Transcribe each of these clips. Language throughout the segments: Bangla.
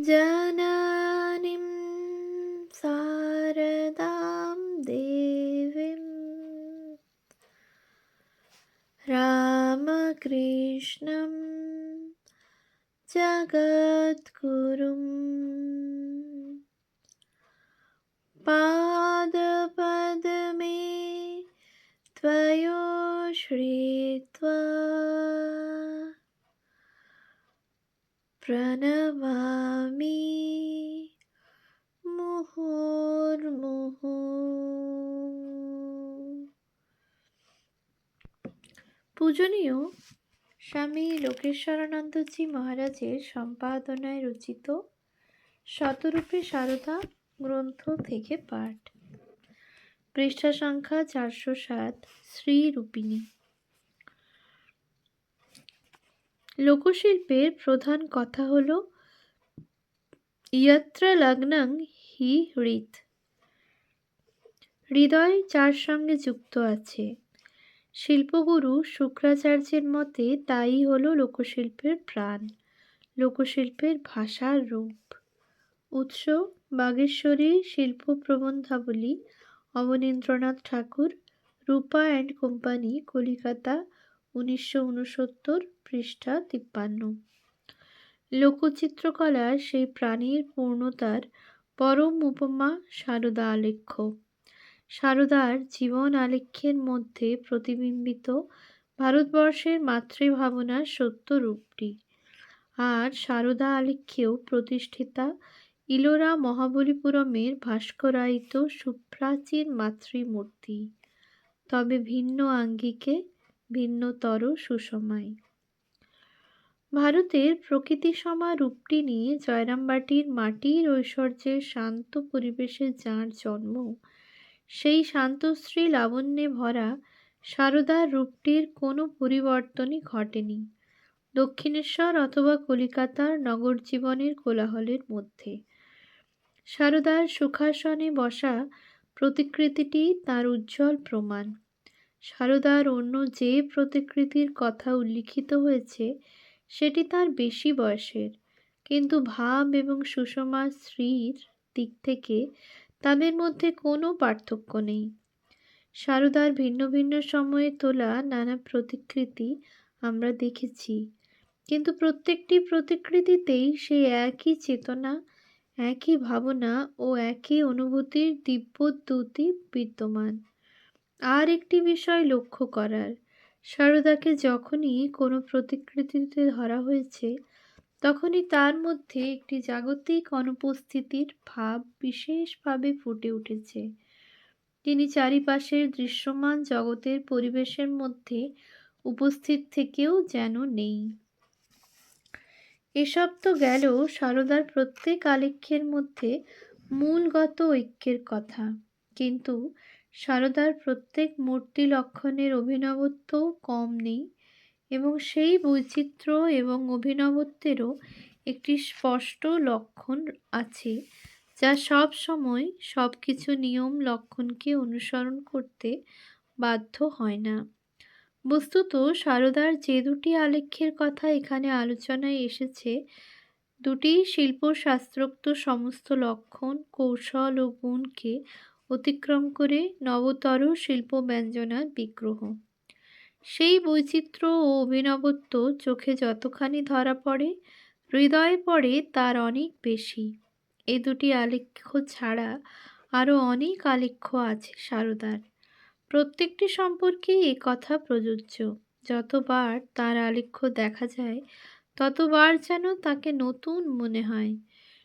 জানানিম শারদাম দেবীম রামকৃষ্ণম জগদ্গুরুম পাদপদ্মে ত্বয়োশ্রিত্বা প্রণমামি মুহুর্মুহু। পূজনীয় স্বামী লোকেশ্বরানন্দজি মহারাজের সম্পাদনায় রচিত শতরূপে সারদা গ্রন্থ থেকে পাঠ। পৃষ্ঠা সংখ্যা 407। শ্রীরূপিণী। লোকশিল্পের প্রধান কথা হল ইয়ত্র লগ্নং হি হৃৎ, হৃদয় যার সঙ্গে যুক্ত আছে। শিল্পগুরু শুক্রাচার্যের মতে তাই হল লোকশিল্পের প্রাণ, লোকশিল্পের ভাষার রূপ। উৎস বাগেশ্বরী শিল্প প্রবন্ধাবলী, অবনীন্দ্রনাথ ঠাকুর, রূপা অ্যান্ড কোম্পানি, কলিকাতা, 1969, পৃষ্ঠা 53। লোকচিত্রকলার সেই প্রাণীর পূর্ণতার পরম উপমা সারদা আলেখ্য। সারদার জীবন আলেখ্যের মধ্যে প্রতিবিম্বিত ভারতবর্ষের মাতৃভাবনার সত্য রূপটি। আর সারদা আলেখ্যেও প্রতিষ্ঠিতা ইলোরা মহাবলীপুরমের ভাস্করায়িত সুপ্রাচীন মাতৃমূর্তি, তবে ভিন্ন আঙ্গিকে, ভিন্নতর সুষমায়। ভারতের প্রকৃতিসমা রূপটি নিয়ে জয়রামবাটির মাটির ঐশ্বর্যের শান্ত পরিবেশে যাঁর জন্ম, সেই শান্তশ্রী লাবণ্যে ভরা সারদার রূপটির কোনো পরিবর্তনই ঘটেনি দক্ষিণেশ্বর অথবা কলিকাতার নগর জীবনের কোলাহলের মধ্যে। সারদার সুখাসনে বসা প্রতিকৃতিটি তার উজ্জ্বল প্রমাণ। সারদার অন্য যে প্রতিকৃতির কথা উল্লিখিত হয়েছে সেটি তার বেশি বয়সের, কিন্তু ভাব এবং সুষমা স্ত্রীর দিক থেকে তাদের মধ্যে কোনো পার্থক্য নেই। সারদার ভিন্ন ভিন্ন সময়ে তোলা নানা প্রতিকৃতি আমরা দেখেছি, কিন্তু প্রত্যেকটি প্রতিকৃতিতেই সেই একই চেতনা, একই ভাবনা ও একই অনুভূতির দিব্যদ্যুতি বিদ্যমান। আর একটি বিষয় লক্ষ্য করার, সারদাকে যখনই কোনো প্রতিকৃতিতে ধরা হয়েছে তখনই তার মধ্যে একটি জাগতিক অনুপস্থিতির ভাব বিশেষভাবে ফুটে উঠেছে। তিনি চারিপাশের দৃশ্যমান জগতের পরিবেশের মধ্যে উপস্থিত থেকেও যেন নেই। এসব তো গেল সারদার প্রত্যেক আলেখ্যের মধ্যে মূলগত ঐক্যের কথা, কিন্তু সারদার প্রত্যেক মূর্তি লক্ষণের অভিনবত্বও কম নেই, এবং সেই বৈচিত্র্য এবং অভিনবত্বেরও একটি স্পষ্ট লক্ষণ আছে যা সব সময় সব কিছু নিয়ম লক্ষণকে অনুসরণ করতে বাধ্য হয় না। বস্তুত সারদার যে দুটি আলেখ্যের কথা এখানে আলোচনায় এসেছে, দুটি শিল্পশাস্ত্রোক্ত সমস্ত লক্ষণ, কৌশল ও গুণকে অতিক্রম করে নবতর শিল্প ব্যঞ্জনার বিগ্রহ। সেই বৈচিত্র্য ও অভিনবত্ব চোখে যতখানি ধরা পড়ে, হৃদয়ে পড়ে তার অনেক বেশি। এই দুটি আলেখ্য ছাড়া আরও অনেক আলেখ্য আছে সারদার। প্রত্যেকটি সম্পর্কে এ কথা প্রযোজ্য। যতবার তার আলেখ্য দেখা যায় ততবার যেন তাকে নতুন মনে হয়।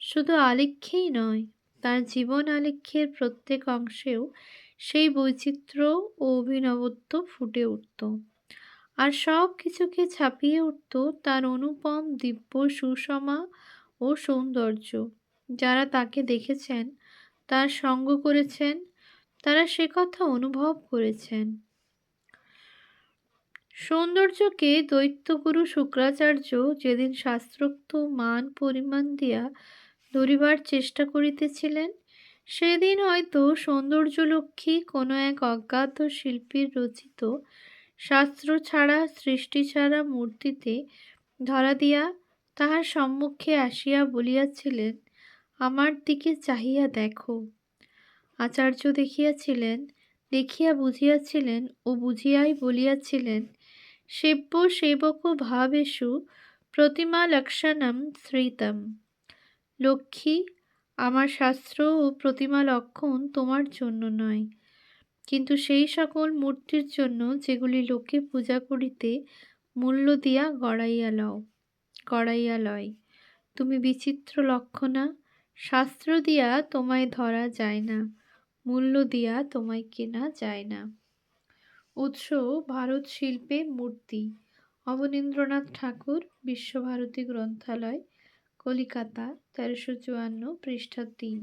শুধু আলেখ্যেই নয়, তার জীবন আলেখ্যের প্রত্যেক অংশেও সেই বৈচিত্র্য ও অভিনবত্ব ফুটে উঠত, আর সব কিছুকে ছাপিয়ে উঠত তার অনুপম দিব্য সুষমা ও সৌন্দর্য। যারা তাকে দেখেছেন, তার সঙ্গ করেছেন, তারা সে কথা অনুভব করেছেন। সৌন্দর্যকে দৈত্যগুরু শুক্রাচার্য যেদিন শাস্ত্রোক্ত মান পরিমাণ দিয়া ধরিবার চেষ্টা করিতেছিলেন, সেদিন হয়তো সৌন্দর্যলক্ষ্মী কোনো এক অজ্ঞাত শিল্পীর রচিত শাস্ত্র ছাড়া, সৃষ্টি ছাড়া মূর্তিতে ধরা দিয়া তাহার সম্মুখে আসিয়া বলিয়াছিলেন, আমার দিকে চাহিয়া দেখো। আচার্য দেখিয়াছিলেন, দেখিয়া বুঝিয়াছিলেন ও বুঝিয়াই বলিয়াছিলেন, সেব্য সেবক ভাবেষু প্রতিমা লক্ষণম শ্রিতম। লক্ষ্মী, আমার শাস্ত্র ও প্রতিমা লক্ষণ তোমার জন্য নয়, কিন্তু সেই সকল মূর্তির জন্য যেগুলি লোকে পূজা করিতে মূল্য দিয়া গড়াইয়া লয়। তুমি বিচিত্র লক্ষণা, শাস্ত্র দিয়া তোমায় ধরা যায় না, মূল্য দিয়া তোমায় কেনা যায় না। উৎস ভারত শিল্পে মূর্তি, অবনীন্দ্রনাথ ঠাকুর, বিশ্বভারতী গ্রন্থালয়, কলিকাতা, 1354, পৃষ্ঠা 3।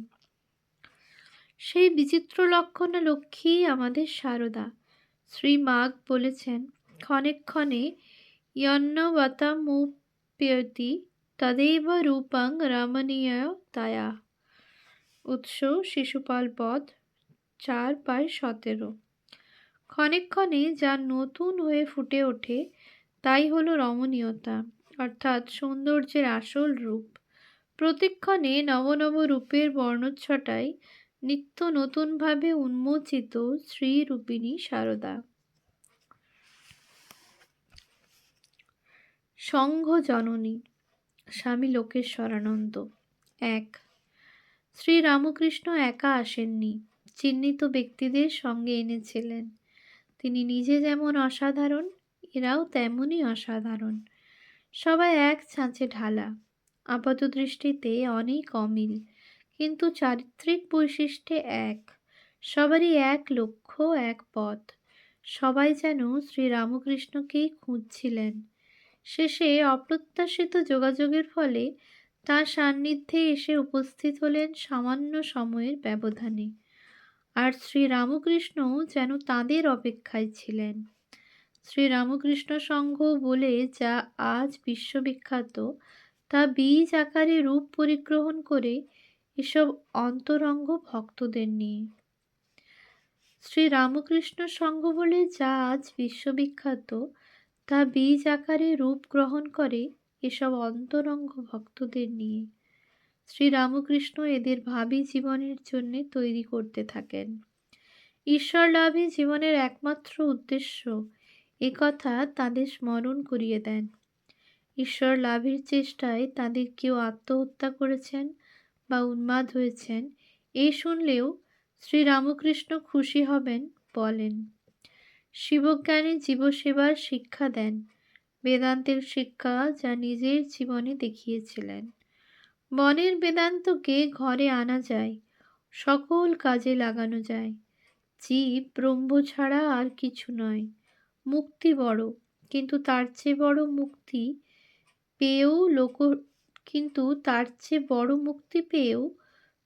সেই বিচিত্র লক্ষণা লক্ষ্মী আমাদের সারদা। শ্রী মাঘ বলেছেন, ক্ষণে ক্ষণে ইয়ন্নবতামুপেতি তদেব রূপং রমণীয়তায়া। উৎস শিশুপাল বধ, 4/17। ক্ষণে ক্ষণে যা নতুন হয়ে ফুটে ওঠে তাই হলো রমণীয়তা, অর্থাৎ সৌন্দর্যের আসল রূপ। প্রতিক্ষণে নব নব রূপের বর্ণচ্ছটায় নিত্য নতুনভাবে উন্মোচিত শ্রীরূপিণী সারদা। সংঘ জননী স্বামী লোকেশ্বরানন্দ। 1। শ্রীরামকৃষ্ণ একা আসেননি, চিহ্নিত ব্যক্তিদের সঙ্গে এনেছিলেন। তিনি নিজে যেমন অসাধারণ, এরাও তেমনই অসাধারণ। সবাই এক ছাঁচে ঢালা, আপাত দৃষ্টিতে অনেক অমিল, কিন্তু চারিত্রিক বৈশিষ্ট্যে এক। সবারই এক লক্ষ্য, এক পথ। সবাই যেন শ্রীরামকৃষ্ণকেই খুঁজছিলেন। শেষে অপ্রত্যাশিত যোগাযোগের ফলে তাঁর সান্নিধ্যে এসে উপস্থিত হলেন সামান্য সময়ের ব্যবধানে, আর শ্রীরামকৃষ্ণও যেন তাঁদের অপেক্ষায় ছিলেন। শ্রীরামকৃষ্ণ সংঘ বলে যা আজ বিশ্ববিখ্যাত, তা বীজ আকারে রূপ পরিগ্রহণ করে এসব অন্তরঙ্গ ভক্তদের নিয়ে। শ্রীরামকৃষ্ণ সংঘ বলে যা আজ বিশ্ববিখ্যাত, তা বীজ আকারে রূপ গ্রহণ করে এসব অন্তরঙ্গ ভক্তদের নিয়ে। শ্রীরামকৃষ্ণ এদের ভাবী জীবনের জন্য তৈরি করতে থাকেন। ঈশ্বর লাভই জীবনের একমাত্র উদ্দেশ্য, একথা তাদের স্মরণ করিয়ে দেন। ঈশ্বর লাভের চেষ্টায় তাদের কেউ আত্মহত্যা করেছেন বা উন্মাদ হয়েছেন, এই শুনলেও শ্রীরামকৃষ্ণ খুশি হবেন, বলেন। শিবজ্ঞানী জীবসেবার শিক্ষা দেন, বেদান্তের শিক্ষা যা নিজের জীবনে দেখিয়েছিলেন। মনের বেদান্তকে ঘরে আনা যায়, সকল কাজে লাগানো যায়। জীব ব্রহ্ম ছাড়া আর কিছু নয়। মুক্তি বড়, কিন্তু তার চেয়ে বড় মুক্তি পেয়েও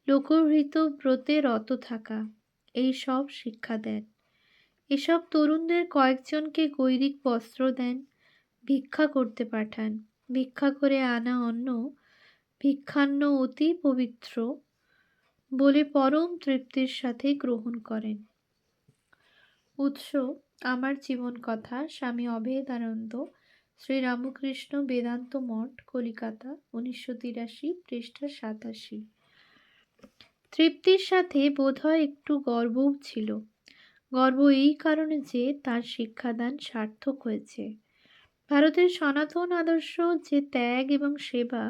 লোকহৃত ব্রতে রত থাকা, এই সব শিক্ষা দেন। এসব তরুণদের কয়েকজনকে গৈরিক বস্ত্র দেন, ভিক্ষা করতে পাঠান। ভিক্ষা করে আনা অন্ন ভিক্ষান্ন অতি পবিত্র বলে পরম তৃপ্তির সাথে গ্রহণ করেন। উৎস আমার জীবন কথা, স্বামী অভেদানন্দ, শ্রীরামকৃষ্ণ বেদান্ত মঠ, কলিকাতা, 1983, পৃষ্ঠা 87। তৃপ্তির সাথে বোধহয় একটু গর্বও ছিল। গর্ব এই কারণে যে তার শিক্ষাদান সার্থক হয়েছে। ভারতের সনাতন আদর্শ যে ত্যাগ এবং সেবা,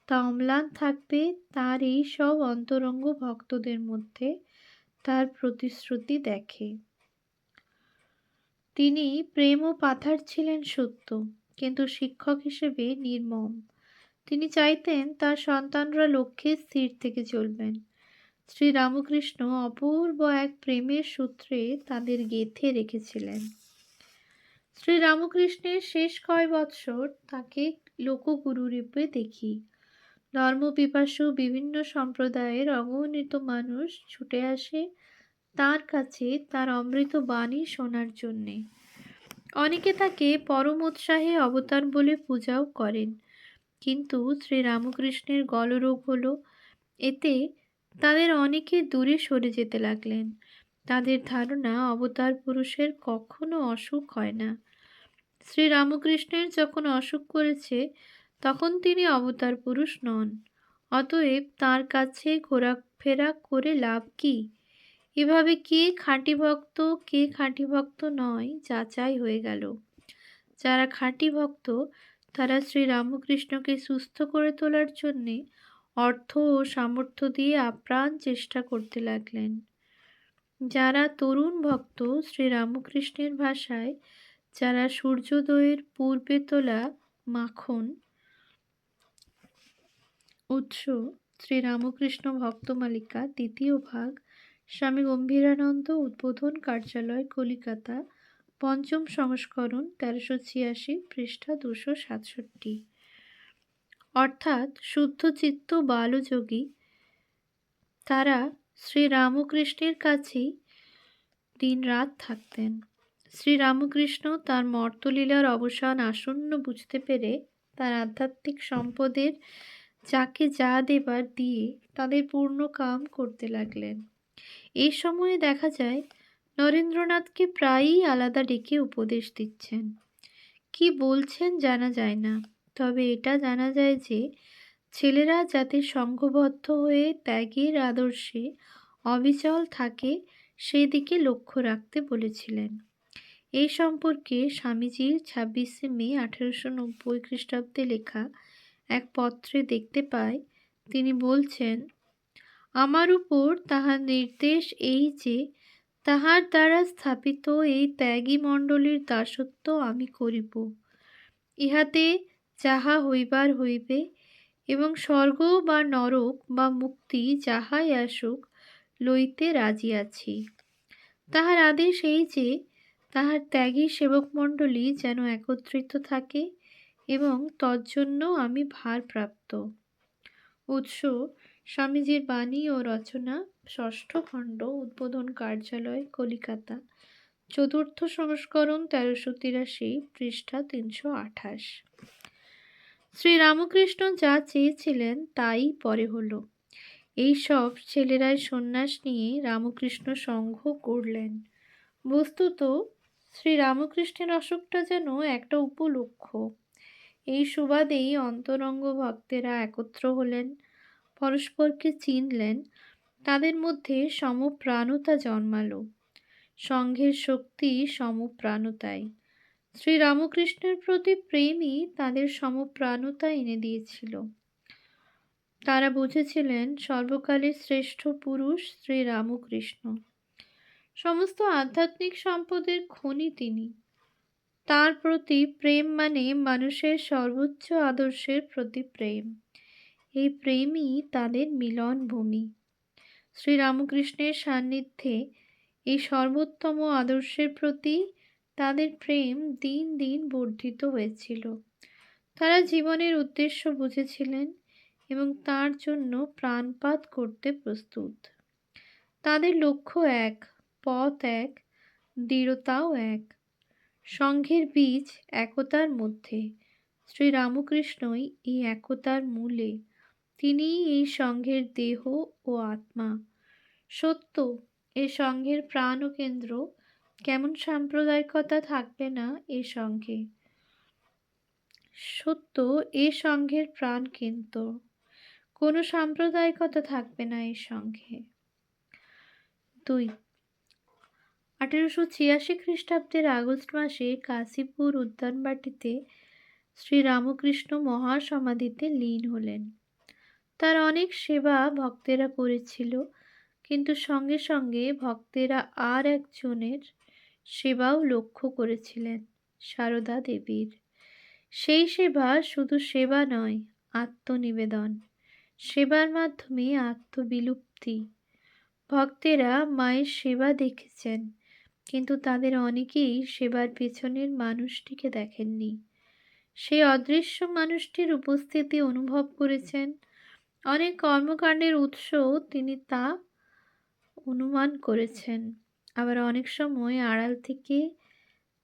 তা অম্লান থাকবে তার এই সব অন্তরঙ্গ ভক্তদের মধ্যে, তার প্রতিশ্রুতি দেখে। তিনি প্রেম ও পাথার ছিলেন সত্য, কিন্তু শিক্ষক হিসেবে নির্মম। তিনি চাইতেন তার সন্তানরা লক্ষ্যে স্থির থেকে চলবেন। শ্রীরামকৃষ্ণ অপূর্ব এক প্রেমের সূত্রে তাদের গেঁথে রেখেছিলেন। শ্রীরামকৃষ্ণের শেষ কয় বৎসর তাকে লোকগুরুরূপে দেখি। ধর্মপিপাসু বিভিন্ন সম্প্রদায়ের অগণিত মানুষ ছুটে আসে তার কাছে তার অমৃত বাণী শোনার জন্যে। অনেকে তাকে পরম উৎসাহে অবতার বলে পূজাও করেন। কিন্তু শ্রীরামকৃষ্ণের গলরোগ হলো, এতে তাদের অনেকে দূরে সরে যেতে লাগলেন। তাদের ধারণা অবতার পুরুষের কখনো অসুখ হয় না। শ্রীরামকৃষ্ণের যখন অসুখ করেছে তখন তিনি অবতার পুরুষ নন। অতএব তাঁর কাছে ঘোরাফেরা করে লাভ কি? এভাবে কে খাঁটি ভক্ত, কে খাঁটি ভক্ত নয় যাচাই হয়ে গেল। যারা খাঁটি ভক্ত তারা শ্রীরামকৃষ্ণকে সুস্থ করে তোলার জন্যে অর্থ ও সামর্থ্য দিয়ে আপ্রাণ চেষ্টা করতে লাগলেন। যারা তরুণ ভক্ত শ্রীরামকৃষ্ণের ভাষায় যারা সূর্যোদয়ের পূর্বে তোলা মাখন উৎস, শ্রীরামকৃষ্ণ ভক্তমালিকা, দ্বিতীয় ভাগ, স্বামী গম্ভীরানন্দ উদ্বোধন কার্যালয়, কলিকাতা, পঞ্চম সংস্করণ, 1386, পৃষ্ঠা 267। অর্থাৎ শুদ্ধচিত্ত বালযোগী তারা শ্রীরামকৃষ্ণের কাছেই দিনরাত থাকতেন। শ্রীরামকৃষ্ণ তার মর্তলীলার অবসান আসন্ন বুঝতে পেরে তার আধ্যাত্মিক সম্পদের যাকে যা দেবার দিয়ে তাদের পূর্ণ কাম করতে লাগলেন। এই সময়ে দেখা যায় নরেন্দ্রনাথকে প্রায়ই আলাদা ডেকে উপদেশ দিচ্ছেন। কি বলছেন জানা যায় না, তবে এটা জানা যায় যে ছেলেরা যাতে সংঘবদ্ধ হয়ে ত্যাগের আদর্শে অবিচল থাকে সেদিকে লক্ষ্য রাখতে বলেছিলেন। এই সম্পর্কে স্বামীজির 26শে মে 1890 খ্রিস্টাব্দে লেখা এক পত্রে দেখতে পাই, তিনি বলছেন, আমার উপর তাহার নির্দেশ এই যে তাহার দ্বারা স্থাপিত এই ত্যাগী মণ্ডলীর দাসত্ব আমি করিব। ইহাতে যাহা হইবার হইবে এবং স্বর্গ বা নরক বা মুক্তি যাহাই আসুক লইতে রাজি আছি। তাহার আদেশ এই যে তাহার ত্যাগী সেবকমণ্ডলী যেন একত্রিত থাকে এবং তজ্জন্য আমি ভারপ্রাপ্ত। উৎস, স্বামীজির বাণী ও রচনা, ষষ্ঠ খণ্ড, উদ্বোধন কার্যালয়, কলিকাতা, চতুর্থ সংস্করণ, 1383, পৃষ্ঠা 328। শ্রীরামকৃষ্ণ যা চেয়েছিলেন তাই পরে হলো। এই সব ছেলেরাই সন্ন্যাস নিয়ে রামকৃষ্ণ সংঘ করলেন। বস্তুত শ্রীরামকৃষ্ণের অসুখটা যেন একটা উপলক্ষ। এই সুবাদেই অন্তরঙ্গ ভক্তেরা একত্র হলেন, পরস্পরকে চিনলেন, তাদের মধ্যে সমপ্রাণতা জন্মালো। সংঘের শক্তি সমপ্রাণতাই। শ্রীরামকৃষ্ণের প্রতি প্রেমই তাদের সমপ্রাণতা এনে দিয়েছিল। তারা বুঝেছিলেন সর্বকালের শ্রেষ্ঠ পুরুষ শ্রীরামকৃষ্ণ। সমস্ত আধ্যাত্মিক সম্পদের খনি তিনি। তার প্রতি প্রেম মানে মানুষের সর্বোচ্চ আদর্শের প্রতি প্রেম। এই প্রেমই তাদের মিলন ভূমি। শ্রীরামকৃষ্ণের সান্নিধ্যে এই সর্বোত্তম আদর্শের প্রতি তাদের প্রেম দিন দিন বর্ধিত হয়েছিল। তারা জীবনের উদ্দেশ্য বুঝেছিলেন এবং তার জন্য প্রাণপাত করতে প্রস্তুত। তাদের লক্ষ্য এক, পথ এক, দৃঢ়তাও এক। সংঘের বীজ একতার মধ্যে। শ্রীরামকৃষ্ণই এই একতার মূলে। তিনিই এই সংঘের দেহ ও আত্মা। সত্য এ সংঘের প্রাণ ও কেন্দ্র। কেমন সাম্প্রদায়িকতা থাকবে না এ সংঘে। সত্য এ সংঘের প্রাণ কেন্দ্র। কোনো সাম্প্রদায়িকতা থাকবে না এই সংঘে। 2. 1886 খ্রিস্টাব্দের আগস্ট মাসে কাশীপুর উদ্যানবাটিতে শ্রীরামকৃষ্ণ মহাসমাধিতে লীন হলেন। তার অনেক সেবা ভক্তেরা করেছিল, কিন্তু সঙ্গে সঙ্গে ভক্তেরা আর একজনের সেবাও লক্ষ্য করেছিলেন, সারদা দেবীর। সেই সেবা শুধু সেবা নয়, আত্মনিবেদন। সেবার মাধ্যমে আত্মবিলুপ্তি। ভক্তেরা মায়ের সেবা দেখেছেন, কিন্তু তাদের অনেকেই সেবার পেছনের মানুষটিকে দেখেননি। সেই অদৃশ্য মানুষটির উপস্থিতি অনুভব করেছেন। অনেক কর্মকাণ্ডের উৎস তিনি তা অনুমান করেছেন। আবার অনেক সময় আড়াল থেকে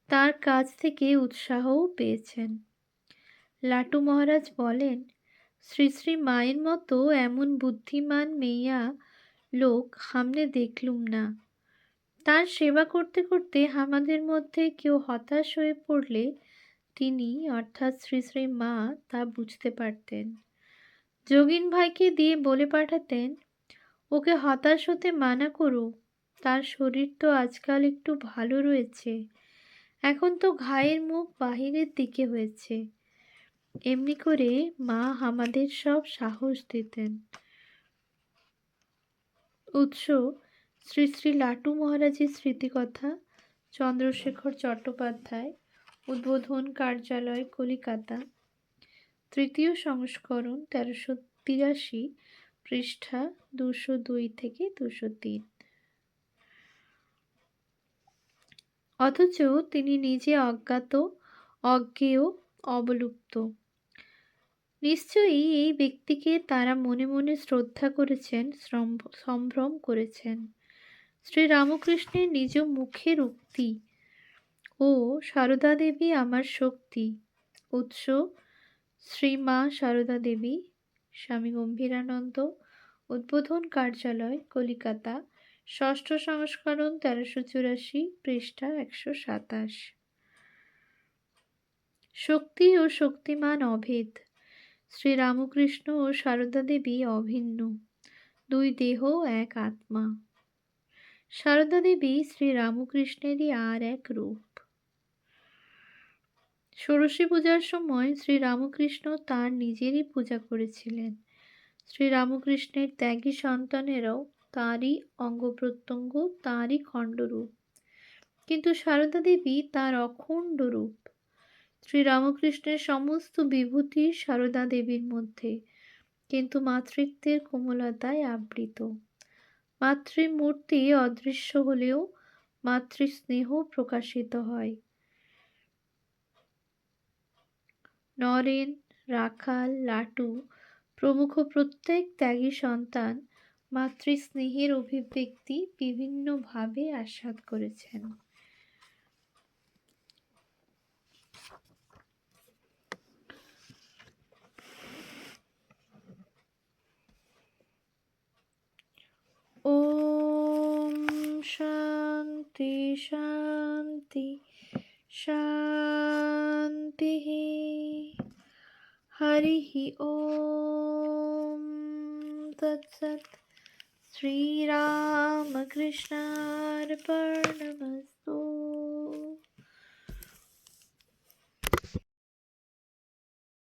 তার কাছ থেকে উৎসাহও পেয়েছেন। লাটু মহারাজ বলেন, শ্রী শ্রী মায়ের মতো এমন বুদ্ধিমান মেয়া লোক হামনে দেখলুম না। তার সেবা করতে করতে আমাদের মধ্যে কেউ হতাশ হয়ে পড়লে তিনি অর্থাৎ শ্রী শ্রী মা তা বুঝতে পারতেন। যোগিন ভাইকে দিয়ে বলে পাঠাতেন, ওকে হতাশ হতে মানা করো, তার শরীর তো আজকাল একটু ভালো রয়েছে, এখন তো ঘায়ের মুখ বাহিরের দিকে হয়েছে। এমনি করে মা আমাদের সব সাহস দিতেন। উৎস: শ্রী শ্রী লাটু মহারাজের স্মৃতিকথা, চন্দ্রশেখর চট্টোপাধ্যায়, উদ্বোধন কার্যালয়, কলিকাতা, তৃতীয় সংস্করণ, 1383, পৃষ্ঠা 202 থেকে 203। অথচ তিনি নিজে অজ্ঞাত, অজ্ঞেয়, অবলুপ্ত। নিশ্চয়ই এই ব্যক্তিকে তারা মনে মনে শ্রদ্ধা করেছেন, সম্ভ্রম করেছেন। শ্রীরামকৃষ্ণের নিজ মুখের উক্তি, ও সারদা দেবী আমার শক্তি। উৎস: শ্রীমা সারদা দেবী, স্বামী গম্ভীরানন্দ, উদ্বোধন কার্যালয়, কলিকাতা, ষষ্ঠ সংস্করণ, 1384, পৃষ্ঠা 127। শক্তি ও শক্তিমান অভেদ। শ্রীরামকৃষ্ণ ও সারদা দেবী অভিন্ন, দুই দেহ এক আত্মা। সারদা দেবী শ্রীরামকৃষ্ণেরই আর এক রূপ। ষোড়শী পূজার সময় শ্রীরামকৃষ্ণ তাঁর নিজেরই পূজা করেছিলেন। শ্রীরামকৃষ্ণের ত্যাগী সন্তানেরাও তাঁরই অঙ্গপ্রত্যঙ্গ, তাঁরই খণ্ডরূপ। কিন্তু সারদা দেবী তাঁর অখণ্ড রূপ। শ্রীরামকৃষ্ণের সমস্ত বিভূতি সারদা দেবীর মধ্যে, কিন্তু মাতৃত্বের কোমলতায় আবৃত। মাতৃমূর্তি অদৃশ্য হলেও মাতৃস্নেহ প্রকাশিত হয়। নরেন, রাখাল, লাটু প্রমুখ প্রত্যেক ত্যাগী সন্তান মাতৃস্নেহের অভিব্যক্তি বিভিন্নভাবে আস্বাদ করেছেন। ওম শান্তি শান্তি শান্তি। হরিঃ ওম তৎসৎ। শ্রীরামকৃষ্ণার্পণমস্তু।